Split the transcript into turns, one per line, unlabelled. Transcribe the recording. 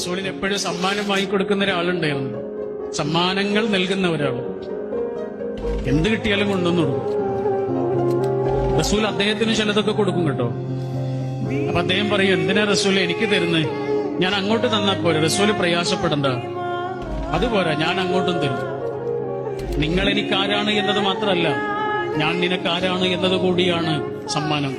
റസൂലിന് എപ്പോഴും സമ്മാനം വാങ്ങിക്കൊടുക്കുന്ന ഒരാളുണ്ടായിരുന്നു. സമ്മാനങ്ങൾ നൽകുന്ന ഒരാൾ. എന്ത് കിട്ടിയാലും കൊണ്ടുവന്നു കൊടുക്കും. റസൂൽ അദ്ദേഹത്തിന് ചിലതൊക്കെ കൊടുക്കും കേട്ടോ. അപ്പൊ അദ്ദേഹം പറയും, എന്തിനാ റസൂൽ എനിക്ക് തരുന്നത്? ഞാൻ അങ്ങോട്ട് തന്നാ പോരെ, റസൂല് പ്രയാസപ്പെടണ്ട. അതുപോരാ, ഞാൻ അങ്ങോട്ടും തരും. നിങ്ങൾ എനിക്കാരാണ് എന്നത് മാത്രമല്ല, ഞാൻ നിനക്കാരാണ് എന്നത് കൂടിയാണ് സമ്മാനം.